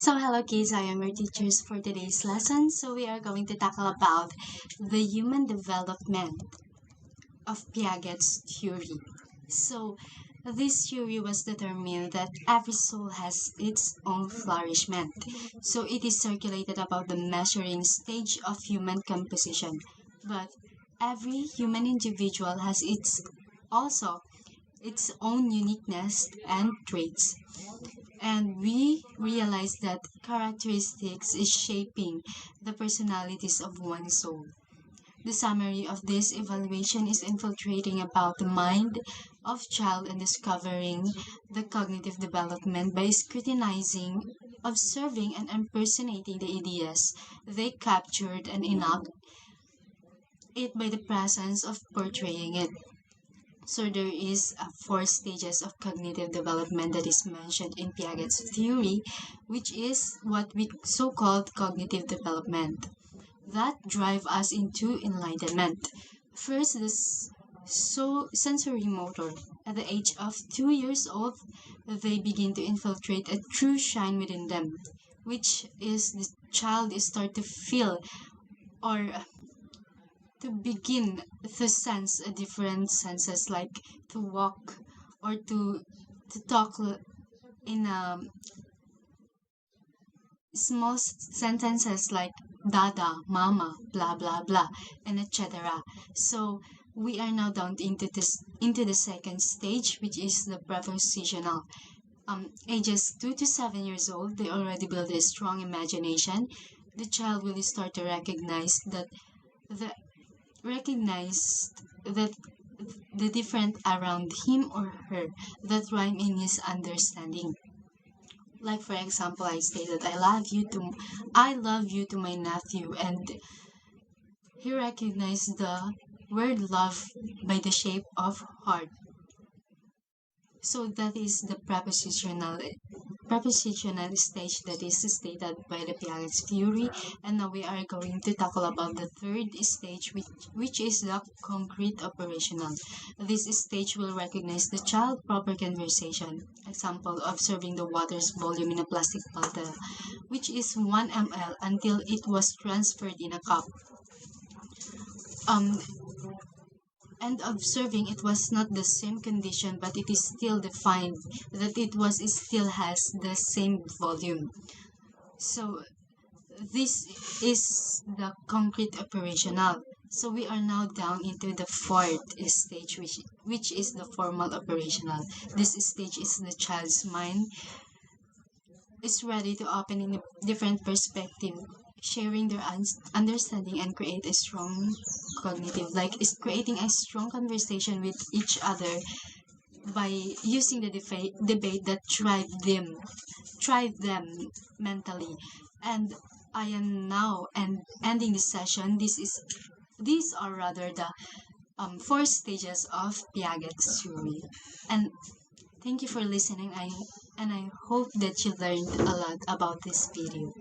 So hello kids, I am your teachers for today's lesson. So we are going to tackle about the human development of Piaget's theory. So this theory was determined that every soul has its own flourishment. So it is circulated about the measuring stage of human composition. But every human individual has also its own uniqueness and traits. And we realize that characteristics is shaping the personalities of one soul. The summary of this evaluation is infiltrating about the mind of child and discovering the cognitive development by scrutinizing, observing, and impersonating the ideas they captured and enact it by the presence of portraying it. So there is four stages of cognitive development that is mentioned in Piaget's theory, which is what we so-called cognitive development that drive us into enlightenment. First, this sensory motor. At the age of 2 years old, they begin to infiltrate a true shine within them, which is the child is start to feel or to begin to sense a different senses like to walk or to talk in small sentences like dada, mama, blah blah blah, and etc. So we are now down into the second stage, which is the prepositional. Ages 2 to 7 years old, they already build a strong imagination. The child will start to the recognize that the different around him or her that rhyme in his understanding. Like for example, I stated I love you to my nephew, and he recognized the word love by the shape of heart. So that is the prepositional stage that is stated by the Piaget's theory. And now we are going to tackle about the third stage, which is the concrete operational. This stage will recognize the child proper conversation. Example, observing the water's volume in a plastic bottle, which is 1 ml until it was transferred in a cup. Um, and observing it was not the same condition, but it is still defined that it still has the same volume. So this is the concrete operational. So we are now down into the fourth stage, which is the formal operational. This stage is the child's mind is ready to open in a different perspective, sharing their understanding and create a strong cognitive, like is creating a strong conversation with each other by using the debate that drive them mentally. And I am now ending this session. These are rather the four stages of Piaget's theory. And thank you for listening. I hope that you learned a lot about this video.